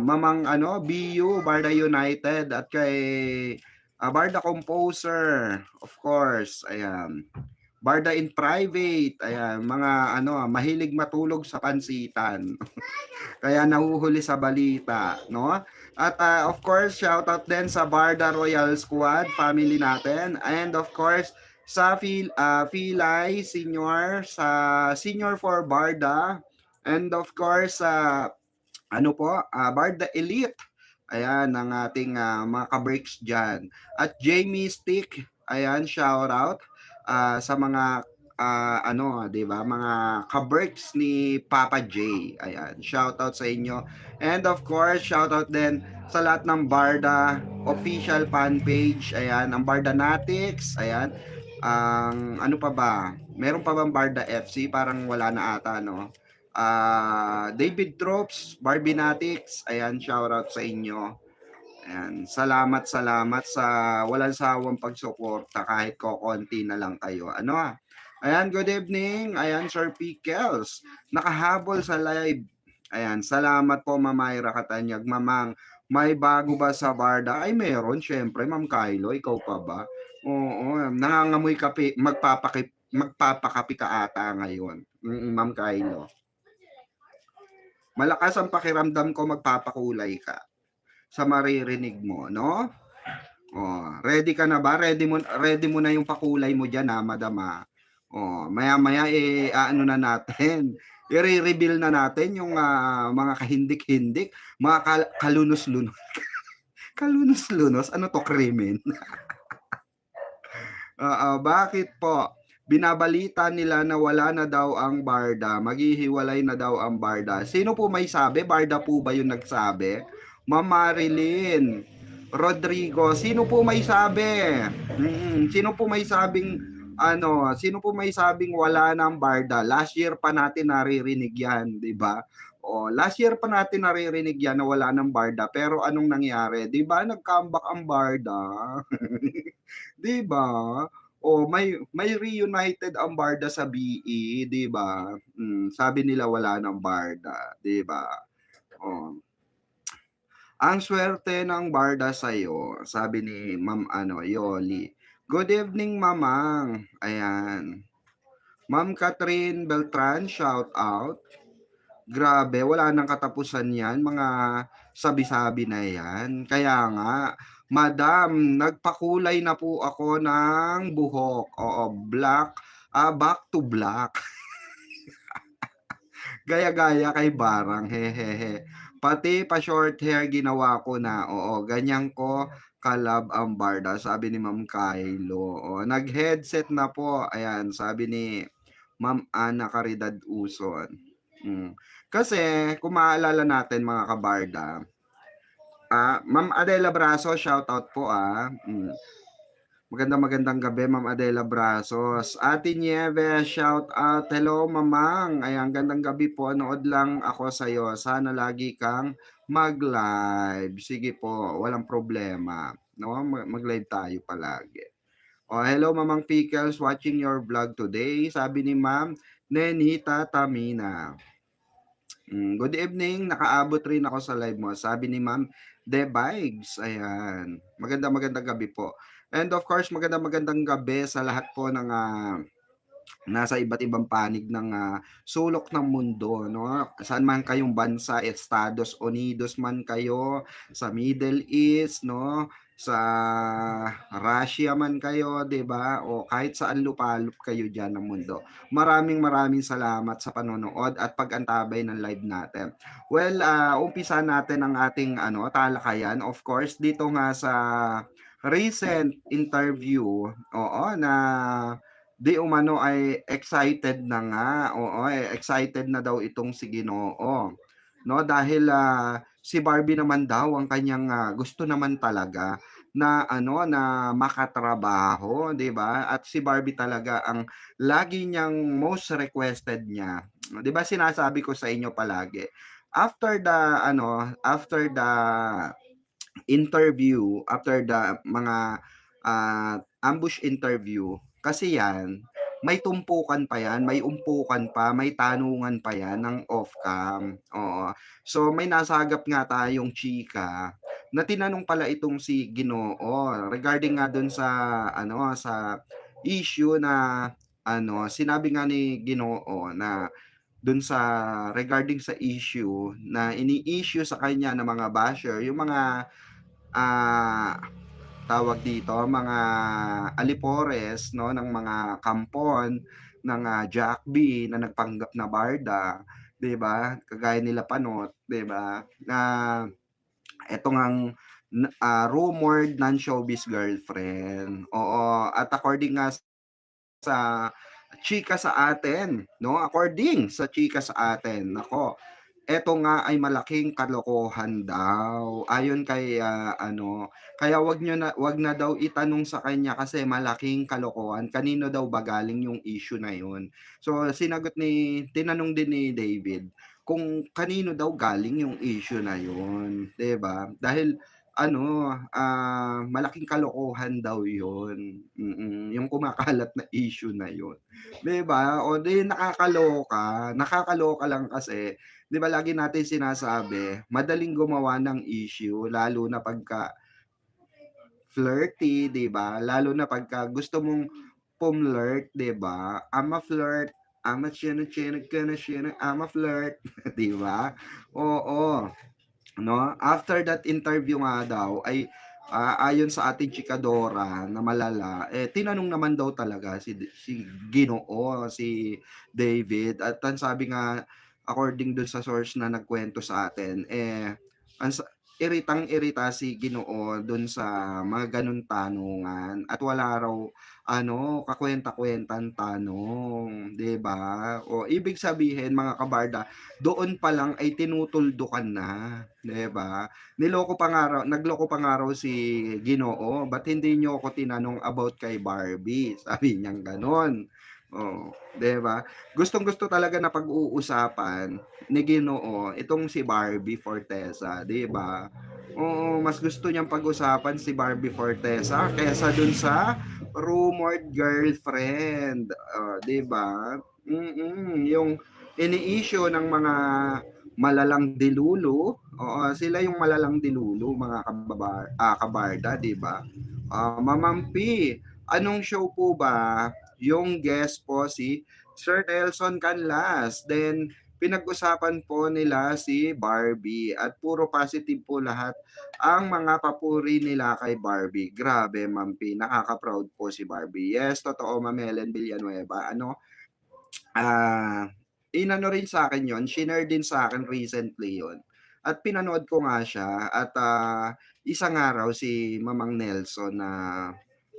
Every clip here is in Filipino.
Mamang ano, BU, Barda United at kay Barda Composer, of course. Ayan. Barda in Private, ayan, mga ano, mahilig matulog sa pansitan. Kaya nahuhuli sa balita, no? At of course, shoutout din sa Barda Royal Squad, family natin. And of course, sa Filay Senior, sa Senior for Barda. And of course, sa ano po, Barda Elite. Ayan, ang ating mga ka-breaks dyan. At Jamie Stick, ayan, shout out sa mga ano, 'di ba? Mga ka-breaks ni Papa J. Ayan, shout out sa inyo. And of course, shout out din sa lahat ng Barda official fan page. Ayan, ang Barda Natics, ayan. Ang ano pa ba? Meron pa bang Barda FC? Parang wala na ata, no? David Tropes, Barbie Natics, ayan, shout out sa inyo. Ayan, salamat sa walang sawang pagsuporta kahit kokonti na lang kayo. Ano Ayan, good evening. Ayan, Sir Pickles. Nakahabol sa live. Ayan, salamat po, Ma'am Myra Katanyag. Mamang, may bago ba sa Barda? Ay, meron, syempre, Ma'am Kylo. Ikaw pa ba? Oo, nangangamoy kape, magpapakapi ka ata ngayon. Ma'am Kylo. Malakas ang pakiramdam ko magpapakulay ka sa maririnig mo, no? Oh, ready ka na ba? Ready mo na yung pakulay mo diyan, ha, madam. Oh, maya-maya ano na natin. I-reveal na natin yung mga kahindik-hindik, mga kalunos-lunos. Kalunos-lunos, ano to, krimen? Bakit po? Binabalita nila na wala na daw ang Barda, maghihiwalay na daw ang Barda. Sino po may sabi? Barda po ba yung nagsabi? Ma'am Marilyn Rodrigo, sino po may sabi? Sino po may sabing sino po may sabing wala ng Barda? Last year pa natin naririnig yan, di ba? Last year pa natin naririnig yan na wala ng Barda, pero anong nangyari? Di ba nag-comeback ang Barda? Di ba? May reunited ang Barda sa BE, 'di ba? Sabi nila wala ng Barda, 'di ba? Oh. Ang swerte ng Barda sa iyo, sabi ni Ma'am Yoli. Good evening, Mamang. Ayan. Ma'am Catherine Beltran, shout out. Grabe, wala nang katapusan yan, mga sabi-sabi na yan. Kaya nga, Madam, nagpakulay na po ako ng buhok. Oo, black, back to black. Gaya-gaya kay Barang, hehehe. Pati pa short hair ginawa ko na. Oo, ganyan ko kalab ang Barda, sabi ni Ma'am Kylo. Nag-headset na po. Ayan, sabi ni Ma'am Ana Caridad Uson. Kasi, kung maalala natin mga kabarda, Ma'am Adela Braso, shout out po Magandang gabi, Ma'am Adela Brasos. Ate Nieves, shout out. Hello, Mamang. Ayan, gandang gabi po. Nood lang ako sa iyo. Sana lagi kang mag-live. Sige po, walang problema. No, mag-live tayo palagi. Hello, Mamang Pickles. Watching your vlog today. Sabi ni Ma'am Nenita Tamina. Good evening. Nakaabot rin ako sa live mo. Sabi ni Ma'am The Vibes. Ayan. Magandang gabi po. And of course, magandang gabi sa lahat po ng nasa iba't ibang panig ng sulok ng mundo, no? Saan man kayong bansa, Estados Unidos man kayo, sa Middle East, no? Sa Russia man kayo, 'di ba? O kahit saan lupalop kayo diyan ng mundo. Maraming salamat sa panonood at pag-antabay ng live natin. Well, umpisa natin ang ating talakayan. Of course, dito nga sa recent interview, na di umano ay excited na nga. Excited na daw itong si Ginoo. No, dahil si Barbie naman daw ang kanyang gusto naman talaga na na makatrabaho, 'di ba? At si Barbie talaga ang lagi niyang most requested niya. 'Di ba sinasabi ko sa inyo palagi, after the interview, after the mga ambush interview, kasi yan, may tumpukan pa yan, may umpukan pa, may tanungan pa yan ng off-cam, oo. So, may nasagap nga tayong chika na tinanong pala itong si Ginoo regarding nga dun sa ano, sa issue na ano, sinabi nga ni Ginoo na dun sa regarding sa issue na ini-issue sa kanya ng mga basher, yung mga, ah, tawag dito, mga alipores 'no, ng mga kampon ng, Jack B na nagpanggap na barda, 'di ba? Kagaya nila Panot, 'di ba? Na eto ngang rumored non-showbiz girlfriend, oo. At according nga sa chika sa atin 'no, according sa chika sa atin, naku, eto nga ay malaking kalokohan daw ayon kay, ano, kaya wag na daw itanong sa kanya kasi malaking kalokohan, kanino daw ba galing yung issue na yun. So tinanong din ni David kung kanino daw galing yung issue na yun, 'di ba? Dahil ano, malaking kalokohan daw yun, yung kumakalat na issue na yun, 'di ba? O 'di nakakaloka lang kasi 'di ba lagi natin sinasabi, madaling gumawa ng issue lalo na pagka flirty, 'di ba? Lalo na pagka gusto mong pumlirt, 'di ba? I'm a flirt, I'm a china-china gonna china, I'm a flirt, 'di ba? Oo, 'no? After that interview nga daw ay, ayon sa ating chikadora na malala, eh, tinanong naman daw talaga si Ginoo, si David at ang sabi nga according dun sa source na nagkuwento sa atin, eh, ang sa iritang-irita si Ginoo dun sa mga gano'ng tanungan at wala raw ano, kakuwenta-kuwentang tanong, 'di ba? O ibig sabihin mga kabarda, doon pa lang ay tinutuldukan na, 'di ba? Nagloko pa nga raw si Ginoo, "Ba't hindi niyo ako tinanong about kay Barbie?" Sabi niyang gano'n. Oh, 'di ba? Gustong-gusto talaga na pag-uusapan ni Ginoo itong si Barbie Forteza, 'di ba? Oo, mas gusto niyang pag-usapan si Barbie Forteza kaysa dun sa rumored girlfriend, 'di ba? Yung ini-issue ng mga malalang dilulu, oo, sila yung malalang dilulu mga kabarda, 'di ba? Ma'am P, anong show po ba? Yung guest po si Sir Nelson Canlas. Then pinag-usapan po nila si Barbie at puro positive po lahat ang mga papuri nila kay Barbie. Grabe, Ma'am P, nakaka-proud po si Barbie. Yes, totoo, Ma'am Helen Villanueva. Ano, ah, inano rin sa akin yon, shinare din sa akin recently yon. At pinanood ko nga siya at isang araw si Mamang Nelson na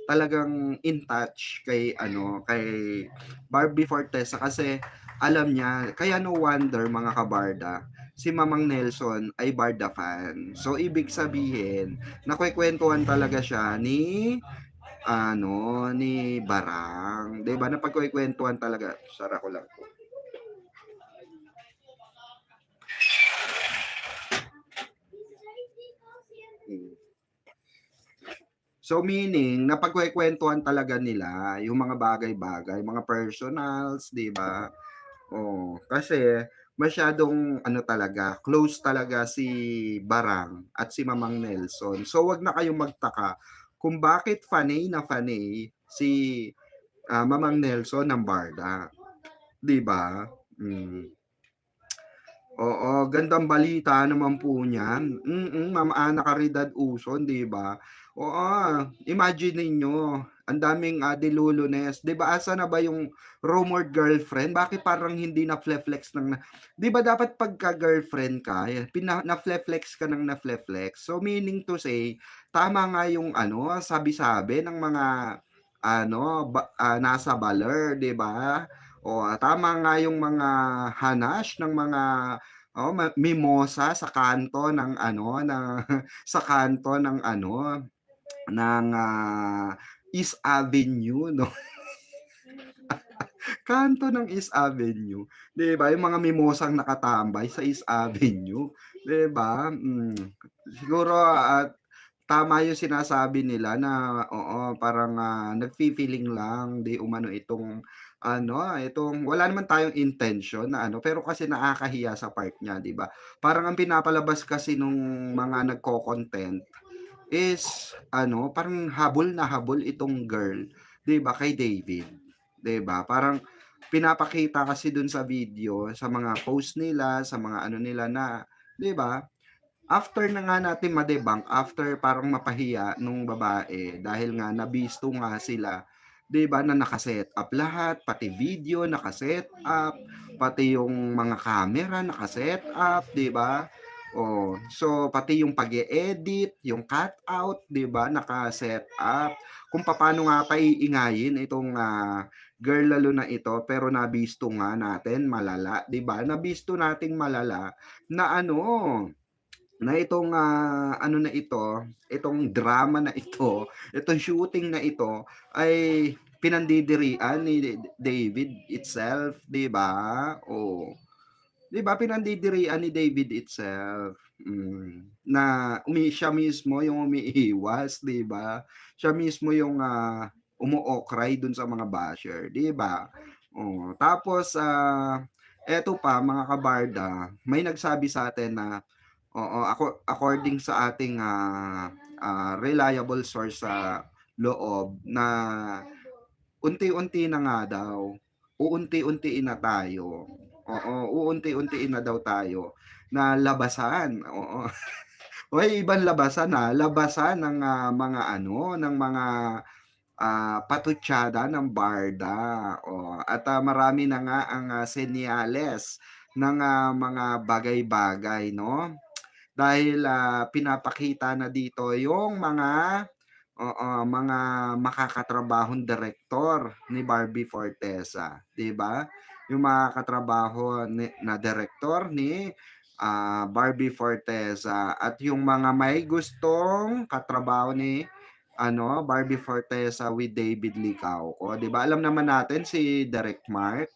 talagang in touch kay ano, kay Barbie Fortesa kasi alam niya, kaya no wonder mga kabarda, si Mamang Nelson ay Barda fan. So ibig sabihin, nakwekwentuhan talaga siya ni ano, ni Barang, 'di ba? Napagkukuwentuhan talaga. Sara ko lang po. Hmm. So meaning, napagkukuwentuhan talaga nila yung mga bagay-bagay, mga personals, 'di ba? Oo, kasi masyadong ano talaga, close talaga si Barang at si Mamang Nelson. So wag na kayong magtaka kung bakit fanay si Mamang Nelson ng Barda, 'di ba? Hmm. Oo, gandang balita naman po niyan. Ma'am Ana Caridad Uson, 'di ba? Oo, imagine ninyo, ang daming, dilulunes. 'Di ba, asa na ba yung rumored girlfriend? Bakit parang hindi na-fle-flex ng 'di ba dapat pagka-girlfriend ka, na-fle-flex ka ng na-fle-flex. So, meaning to say, tama nga yung ano, sabi-sabi ng mga ano, nasa baler, 'di ba? O, tama nga yung mga hanash ng mga mimosa sa kanto ng ano, sa kanto ng ano, ng, East Avenue 'no, kanto ng East Avenue, 'di ba, yung mga mimosang nakatambay sa East Avenue, 'di ba? Siguro at tama yung sinasabi nila na oo, parang, nagfi-feeling lang di umano itong ano, itong wala naman tayong intention na ano, pero kasi nakakahiya sa part niya, 'di ba? Parang ang pinapalabas kasi nung mga nagko-content is ano, parang habol na habol itong girl, 'di ba, kay David, 'di ba? Parang pinapakita kasi dun sa video, sa mga post nila, sa mga ano nila na 'di ba, after na nga natin ma-debunk, after parang mapahiya nung babae dahil nga nabisto nga sila, 'di ba, na naka-setup lahat, pati video naka-setup, pati yung mga camera naka-setup, 'di ba? Oh, so pati yung pag-e-edit, yung cutout, 'di ba, naka-setup. Kung papaano nga paiingayin itong, girl lalo na ito pero nabisto nga natin malala, 'di ba? Nabisto nating malala na ano na itong, ano na ito, itong drama na ito, itong shooting na ito ay pinandidirian ni David itself, 'di ba? Oh, 'di ba pinandidirian ni David itself, na siya mismo yung umiiwas, 'di ba? Siya mismo yung, umo-okray dun sa mga basher, 'di ba? Oh, tapos, eto pa mga kabarda, may nagsabi sa atin na oo, according sa ating, reliable source sa loob na unti-unti na nga daw, uunti-untiin na tayo. Oo, uunti-untiin na daw tayo na labasan, oo. May ibang labasan, labasan ng, mga ano, ng mga, patutsada ng barda, oh, at, marami na nga ang, senyales ng, mga bagay-bagay 'no? Dahil, pinapakita na dito yung mga oo, mga makakatrabahong direktor ni Barbie Forteza, 'di ba? Yung mga katrabaho na direktor ni, Barbie Forteza at yung mga may gustong katrabaho ni ano, Barbie Forteza with David Licauco, 'di ba? Alam naman natin si Direk Mark,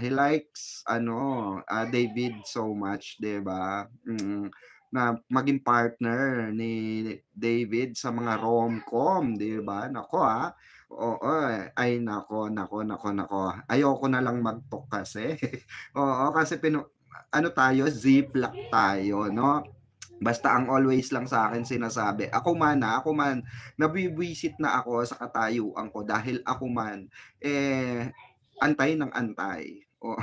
he likes ano, David so much, 'di ba? Na maging partner ni David sa mga rom-com, 'di ba? Naku, oo, ay naku. Ayoko na lang mag-talk kasi. Oo, kasi ano tayo, ziplock tayo, 'no? Basta ang always lang sa akin sinasabi, ako man, nabibwisit na ako sa katayuan ko dahil ako man, eh, antay ng antay. O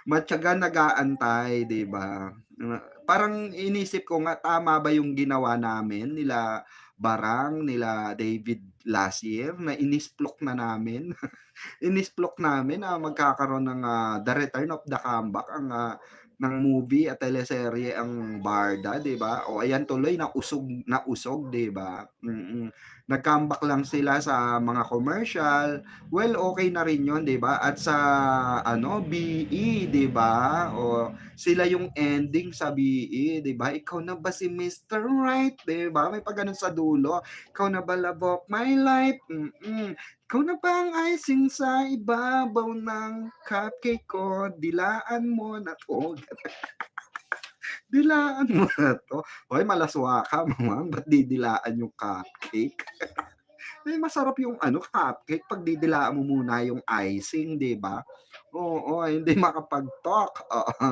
matiyaga nag-aantay, 'di ba? Parang inisip ko nga, tama ba yung ginawa namin nila Barang, nila David last year na inisplok na namin? Inisplok namin na magkakaroon ng, The Return of the Comeback ng movie at teleserye ang Barda, 'di ba? O ayan tuloy na usog, 'di ba? Nag-comeback lang sila sa mga commercial. Well, okay na rin 'yun, 'di ba? At sa ano, BE, 'di ba? O sila yung ending sa BE, 'di ba? Ikaw na ba si Mr. Right, 'di ba? May pa sa dulo. Ikaw na ba love of my life? Ikaw na ba ang icing sa ibabaw ng cupcake ko? Dilaan mo na 'to. Dilaan mo na 'to. Hoy, malaswa ka naman, ba't didilaan yung cupcake? Eh, masarap yung ano, cupcake 'pag didilaan mo muna yung icing, 'di ba? Oo, hindi makapag-talk, oo.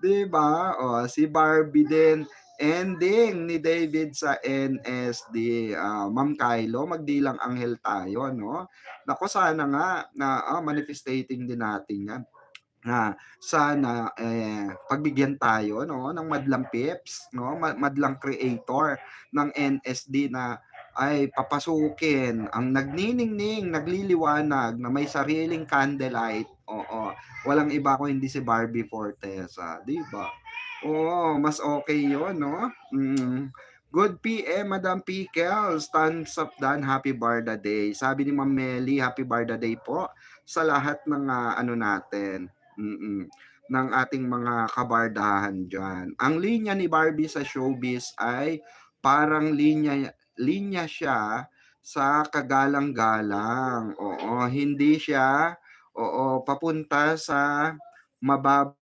'Di ba? Oh, si Barbie din, ending ni David sa NSD. Ma'am Kylo, magdilang anghel tayo 'no? Naku, sana nga na, manifestating din natin 'yan. Na sana, pagbigyan tayo 'no ng madlang pips 'no, madlang creator ng NSD na ay papasukin ang nagniningning, nagliliwanag na may sariling candlelight, oo. Walang iba kung hindi si Barbie Forteza, 'di ba? Oo, mas okay 'yun 'no? Good PM, Madam Pickles, thumbs up done, happy Barda Day. Sabi ni Ma'am Melly, happy Barda Day po sa lahat ng, ano natin, mm, ng ating mga kabardahan diyan. Ang linya ni Barbie sa showbiz ay parang linya linya siya sa kagalang-galang, oo, hindi siya oo, papunta sa mababang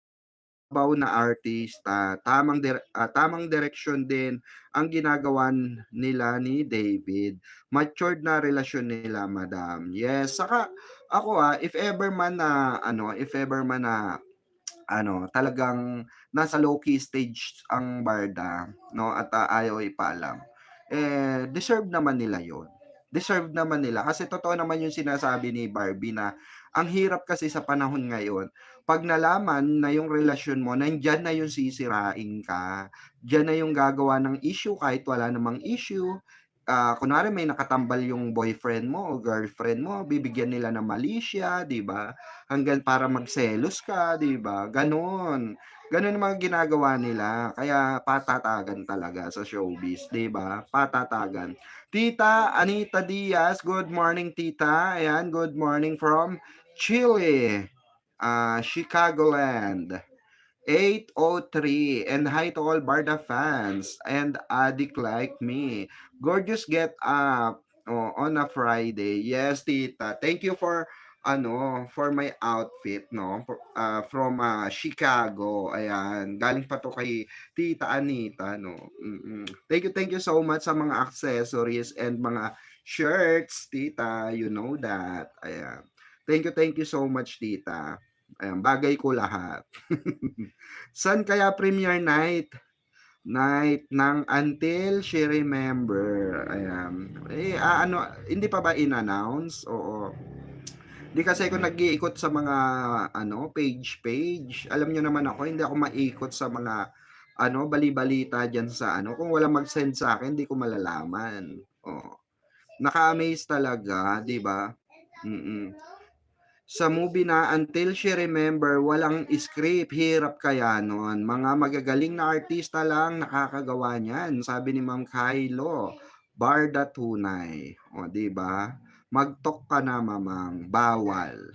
na artista, tamang direksyon din ang ginagawa nila ni David. Matured na relasyon nila, madam. Yes, saka ako, if ever man na talagang nasa low-key stage ang Barda 'no, at, ayaw ipaalam, deserve naman nila 'yun. Deserve naman nila kasi totoo naman yung sinasabi ni Barbie na ang hirap kasi sa panahon ngayon 'pag nalaman na yung relasyon mo nandiyan na yung sisirain ka, diyan na yung gagawa ng issue kahit wala namang issue. Kunwari may nakatambal yung boyfriend mo o girlfriend mo, bibigyan nila ng malisya, 'di ba? Hanggang para magselos ka, 'di ba? Gano'n. Gano'n ang mga ginagawa nila, kaya patatagan talaga sa showbiz, 'di ba? Patatagan. Tita Anita Diaz, good morning tita. Ayan, good morning from Chile, Chicagoland. 803 and hi to all Barda fans and addict like me. Gorgeous get up on a Friday. Yes, tita. Thank you for for my outfit from Chicago. Ayan, galing pa to kay Tita Anita no. Thank you so much sa mga accessories and mga shirts, tita. You know that. Ayan. Thank you so much, tita. Ayan, bagay ko lahat. San kaya premiere night? Night ng Until She Remember. Ayan. Hindi pa ba in-announce? Oo. Di kasi ako nag-iikot sa mga page. Alam niyo naman ako, hindi ako maikot sa mga bali-balita diyan sa kung wala mag-send sa akin, hindi ko malalaman. Oo. Naka-amaze talaga, 'di ba? Mm. Sa movie na Until She Remember, walang script, hirap kaya nun. Mga magagaling na artista lang nakakagawa niyan, sabi ni Ma'am Kylo. Barda tunay. O, di ba? Mag-talk ka na, mamang. Bawal.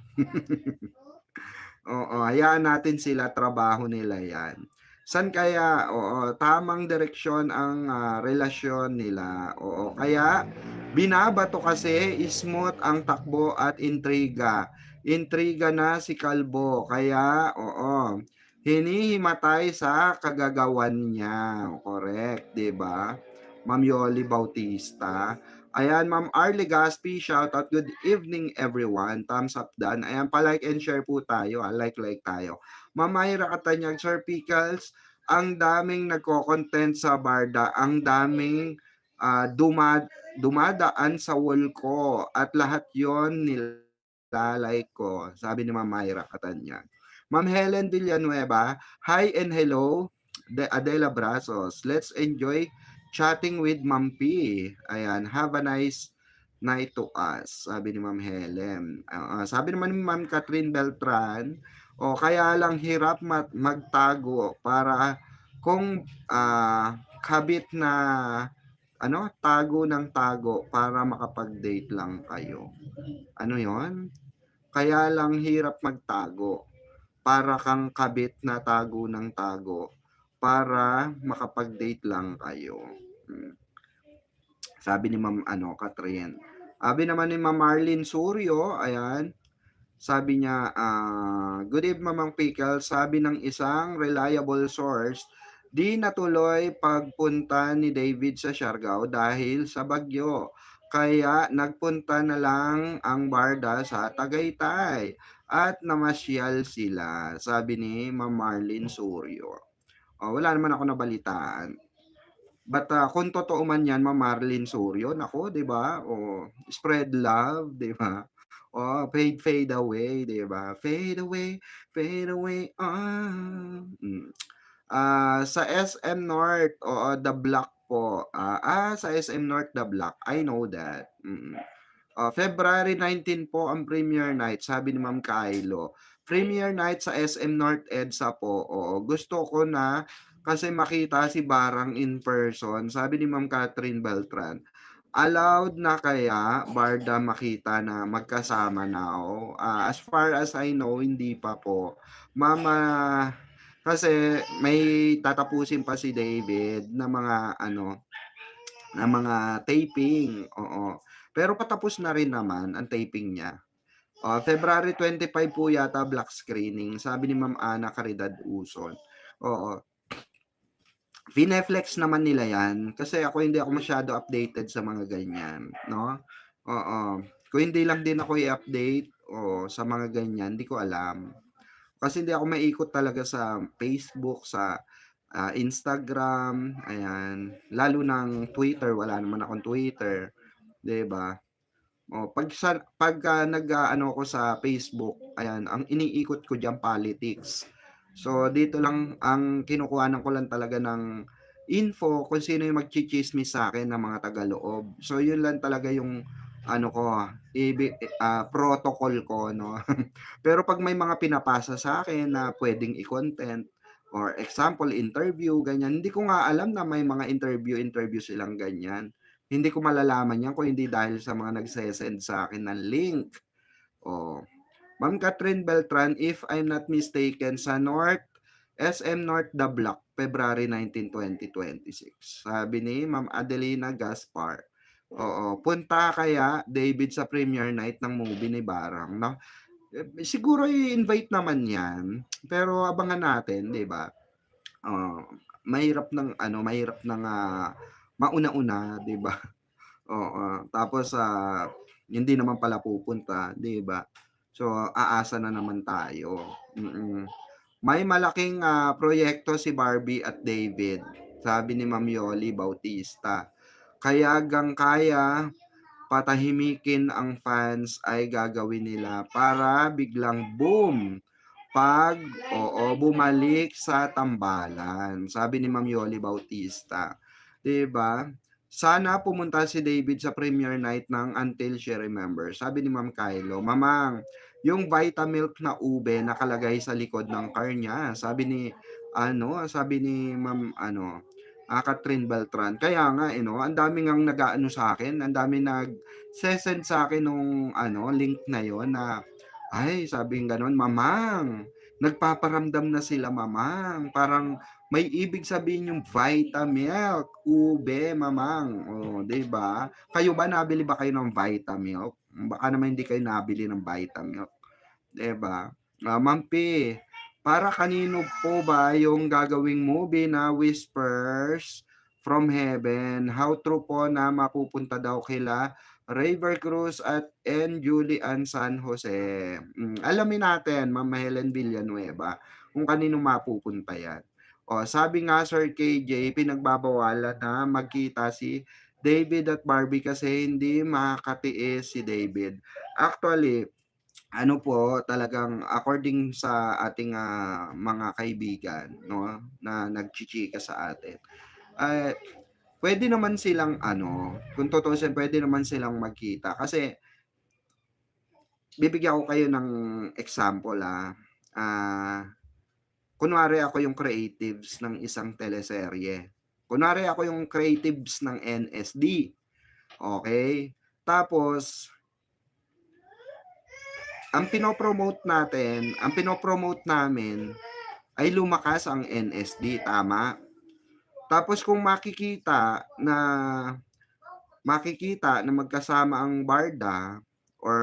Oo, hayaan natin sila, trabaho nila yan. San kaya, tamang direksyon ang relasyon nila. Oo, kaya binabato kasi smooth ang takbo at intriga. Intriga na si Kalbo, kaya hinihimatay sa kagagawan niya. Correct, 'di ba? Ma'am Yoli Bautista. Ayan, Ma'am Arlie Gaspi, shout out. Good evening everyone. Thumbs up done. Ayan, pa-like and share po tayo. Like tayo. Ma'am Myra Katanyag, Sir Pickles, ang daming nagko-content sa Barda, ang daming dumadaan sa wall ko at lahat yon nilalike ko. Sabi ni Ma'am Myra Katanyag. Ma'am Helen Villanueva, hi and hello. Adela Brazos, let's enjoy chatting with Ma'am P. Ayan, have a nice night to us, sabi ni Ma'am Helen. Sabi naman ni Ma'am Catherine Beltran, kaya lang hirap magtago para kung kabit na tago ng tago para makapag-date lang kayo. Ano yon? Kaya lang hirap magtago para kang kabit na tago ng tago para makapag-date lang kayo. Sabi ni Ma'am Catherine. Sabi naman ni Ma'am Marlene Suryo, ayan, sabi niya, good evening Mamang Pickle, sabi ng isang reliable source, di natuloy pagpunta ni David sa Siargao dahil sa bagyo. Kaya nagpunta na lang ang Barda sa Tagaytay at namasyal sila, sabi ni Ma'am Marlene Suryo. Wala naman ako nabalitaan. But kung totoo man yan, Ma'am Marlene Suryo, nako, 'di ba? Spread love, 'di ba? Fade away, 'di ba? Fade away. Sa SM North, The Block po. Sa SM North, The Block. I know that. February 19 po ang premiere night, sabi ni Ma'am Kylo. Premiere night sa SM North EDSA po. Gusto ko na kasi makita si Barang in person, sabi ni Ma'am Catherine Beltran. Allowed na kaya Barda makita na magkasama na? As far as I know, hindi pa po. Mama, kasi may tatapusin pa si David na mga taping. Pero patapos na rin naman ang taping niya. February 25 po yata black screening, sabi ni Ma'am Ana Caridad Uson. Oo. Fine-flex naman nila 'yan, kasi ako hindi ako masyado updated sa mga ganyan, 'no? Oo. Kung hindi lang din ako i-update o sa mga ganyan, hindi ko alam. Kasi hindi ako maikot talaga sa Facebook, sa, Instagram, ayan. Lalo ng Twitter, wala naman akong Twitter, 'di ba? Oh, 'pagka nag-aano ako sa Facebook, ayan, ang iniikot ko diyan politics. So, dito lang ang kinukuhanan ko lang talaga ng info kung sino yung magtsitsismis sa'kin na mga tagaloob. So, yun lang talaga yung ano ko, protocol ko 'no. Pero 'pag may mga pinapasa sa'kin na puwedeng i-content or example interview, ganyan, hindi ko nga alam na may mga interview silang ganyan. Hindi ko malalaman 'yan kung hindi dahil sa mga nagse-send sa'kin ng link. Oh, Ma'am Catherine Beltran, if I'm not mistaken, sa SM North The Block, February 19, 2026. Sabi ni Ma'am Adelina Gaspar. Oo, punta kaya David sa premiere night ng movie ni Barang 'no? Siguro i-invite naman 'yan, pero abangan natin, 'di ba? Oo, mahirap ng, mauna-una, 'di ba? Oo, tapos, hindi naman pala pupunta, 'di ba? So, aasa na naman tayo, mm. May malaking, proyekto si Barbie at David, sabi ni Ma'am Yoli Bautista. Kaya hanggang-kaya patahimikin ang fans ay gagawin nila para biglang boom 'pag bumalik sa tambalan, sabi ni Ma'am Yoli Bautista, 'di ba? Sana pumunta si David sa premiere night ng Until She Remembers, sabi ni Ma'am Kylo, "Mamang, yung Vitamilk na ube nakalagay sa likod ng car niya," sabi ni Ma'am Catherine Beltran. Kaya nga, 'no, ang dami ngang nag-aano sa'kin, ang daming nagse-send sa'kin nung link na yun na, ay, sabing gano'n, "Mamang, nagpaparamdam na sila mamang, parang may ibig sabihin yung Vitamilk, ube mamang." Oh, 'di ba? Kayo ba, nabili ba kayo ng Vitamilk? Baka naman hindi kayo nabili ng Vitamilk, 'di ba? Ma'am P, para kanino po ba yung gagawing movie na Whispers from Heaven? How true po na mapupunta daw kila Raver Cruz and Julie Ann San Jose? Alamin natin, Ma'am Helen Villanueva, kung kanino mapupunta 'yan. O, sabi nga Sir KJ, pinagbabawalan na magkita si David at Barbie kasi hindi makakatiis si David. Actually, ano po, talagang according sa ating, mga kaibigan 'no, na nagchichika sa atin, eh, puwede naman silang kung tutuusin puwede naman silang magkita kasi bibigyan ko kayo ng example, kunwari ako yung creatives ng isang teleserye. Kunwari ako yung creatives ng NSD, okey? Tapos ang pino-promote namin ay lumakas ang NSD, tama? Tapos kung makikita na magkasama ang barda or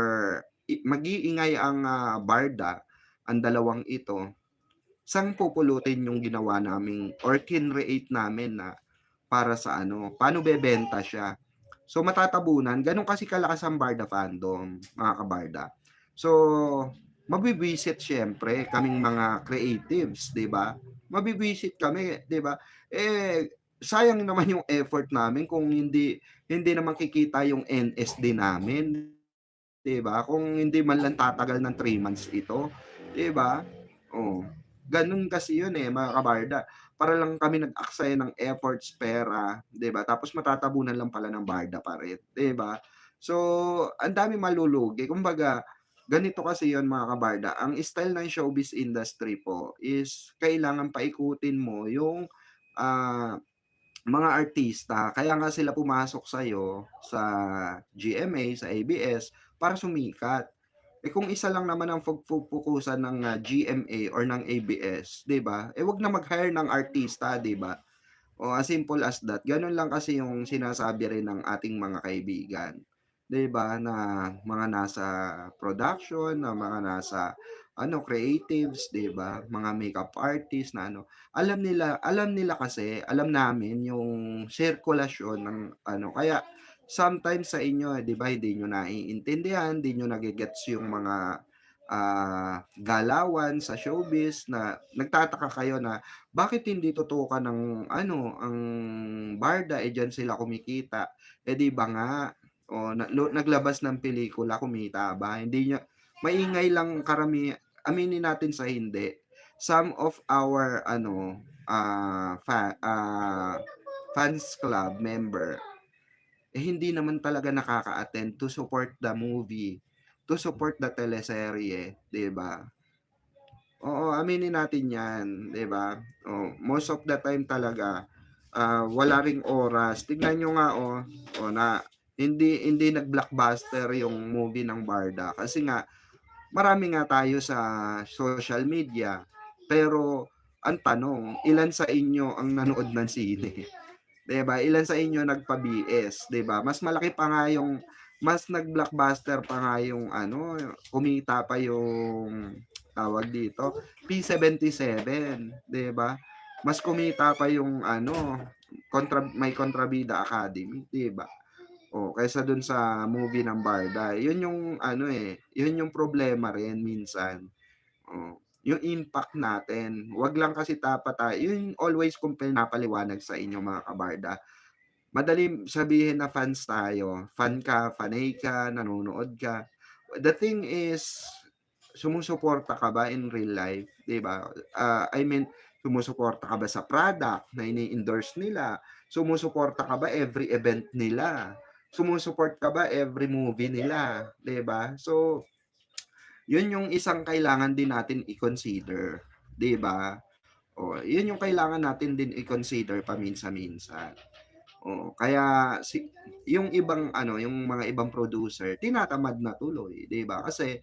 mag-iingay ang, barda, ang dalawang ito, saan pupulutin yung ginawa naming or kinreate namin na para sa paano bebenta siya? So, matatabunan, gano'n kasi kalakas ang barda fandom, mga kabarda. So, mabibwisit siyempre kaming mga creatives, 'di ba? Mabibwisit kami, 'di ba? Sayang naman yung effort namin kung hindi naman kikita yung NSD namin, 'di ba? Kung hindi man lang tatagal ng 3 months ito, 'di ba? Oh, gano'n kasi 'yun, mga kabarda. Para lang kami nag-aksaya ng efforts, pera, 'di ba? Tapos matatabunan lang pala ng barda pa rin, 'di ba? So, ang daming malulugi. Kumbaga, ganito kasi 'yun, mga kabarda, ang style ng showbiz industry po is kailangan paikutin mo yung, ah mga artista, kaya nga sila pumasok sa'yo sa GMA, sa ABS para sumikat. Kung isa lang naman ang fokusan ng, GMA or ng ABS, 'di ba, 'wag na mag-hire ng artista, 'di ba? O, as simple as that. Gano'n lang kasi yung sinasabi rin ng ating mga kaibigan. 'di ba, na mga nasa production, na mga nasa ano, creatives, 'di ba, mga makeup artist na ano, alam nila kasi, alam namin yung sirkulasyon ng ano, kaya sometimes sa inyo, 'di ba, hindi niyo naiintindihan, hindi niyo nage-gets yung mga, galawan sa showbiz na nagtataka kayo na bakit hindi tutukan ng ano, ang barda, eh, diyan sila kumikita. Eh, 'di ba nga, oh, naglabas ng pelikula kumita ba? Hindi niya maingay lang aminin natin sa hindi. Some of our ano, fans club member, eh, hindi naman talaga nakaka-attend to support the movie, to support the teleserye, 'di ba? Oo, aminin natin 'yan, 'di ba? Oh, most of the time talaga, wala ring oras. Tignan niyo nga, na hindi nag-blockbuster yung movie ng Barda kasi nga marami nga tayo sa social media. Pero ang tanong, ilan sa inyo ang nanood ng sine? 'Di ba? Ilan sa inyo nagpa-BS, 'di ba? Mas nag-blockbuster pa nga yung ano, kumita pa yung tawag dito, P77, 'di ba? Mas kumita pa yung ano, May Kontrabida Academy, 'di ba? Oh, kaysa dun sa movie ng Barda. Yun yung ano, yun yung problema rin minsan. Oh, yung impact natin. Wag lang kasi dapat yun always kong pinapaliwanag sa inyo mga kabarda. Madaling sabihin na fans tayo, fan ka, fanay ka, nanonood ka. The thing is, sumusuporta ka ba in real life, 'di ba? I mean, sumusuporta ka ba sa product na ini-endorse nila? Sumusuporta ka ba every event nila? Sumusuport ka ba every movie nila, 'di ba? So, 'yun yung isang kailangan din natin i-consider, 'di ba? Oh, 'yun yung kailangan natin din i-consider paminsan-minsan. Oo, kaya yung ibang ano, yung mga ibang producer tinatamad na tuloy, 'di ba? Kasi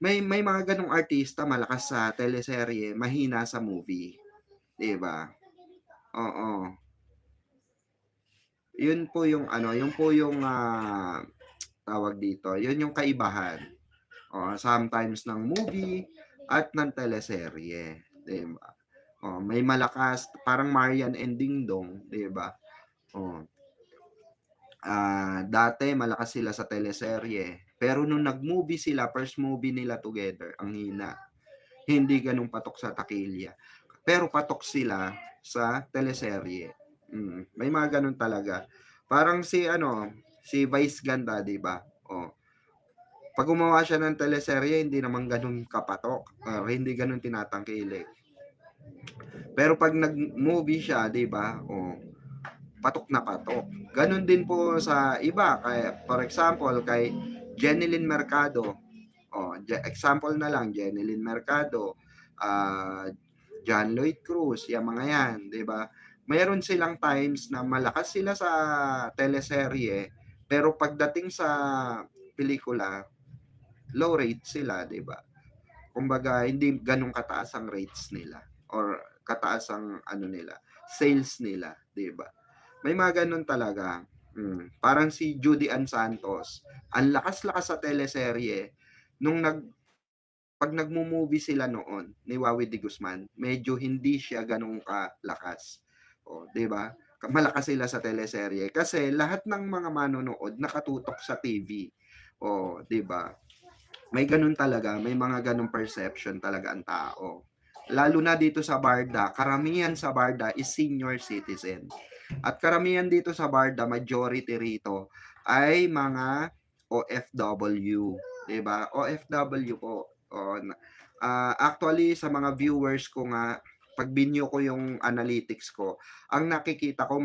may mga gano'ng artista malakas sa teleserye, mahina sa movie, 'di ba? Oo, 'yun po yung ano, yun po yung, tawag dito, yun yung kaibahan, sometimes ng movie at ng teleserye, 'di ba? Oh, may malakas parang Marian and Dingdong, 'di ba? Oh. Dati malakas sila sa teleserye, pero nung nag-movie sila, first movie nila together, ang hina. Hindi gano'n patok sa takilya, pero patok sila sa teleserye. May mga gano'n talaga. Parang si ano, si Vice Ganda, 'di ba? Oh, 'pag gumawa siya ng teleserye hindi naman gano'n kapatok or hindi gano'n tinatangkilik. Pero 'pag nag-movie siya, 'di ba? Oh, patok na patok. Ganon din po sa iba, kaya for example kay Jeneline Mercado. Oh, example na lang Jeneline Mercado, ah, John Lloyd Cruz, yung mga yan, 'di ba? Mayroon silang times na malakas sila sa teleserye, pero pagdating sa pelikula, low rate sila, 'di ba? Kumbaga hindi gano'n kataas ang rates nila or kataas ang ano nila, sales nila, 'di ba? May mga gano'n talaga. Parang si Judy Ann Santos, ang lakas-lakas sa teleserye nung 'pag nagmo-movie sila noon ni Wawi de Guzman, medyo hindi siya gano'n kalakas. Oh, 'di ba? Malakas sila sa teleserye kasi lahat ng mga manonood nakatutok sa TV. Oh, 'di ba? May gano'n talaga, may mga gano'ng perception talaga ang tao. Lalo na dito sa Barda, karamihan sa Barda is senior citizen. At karamihan dito sa Barda, majority rito ay mga OFW, 'di ba? OFW po. Actually sa mga viewers ko nga, 'pag binyo ko yung analytics ko, ang nakikita ko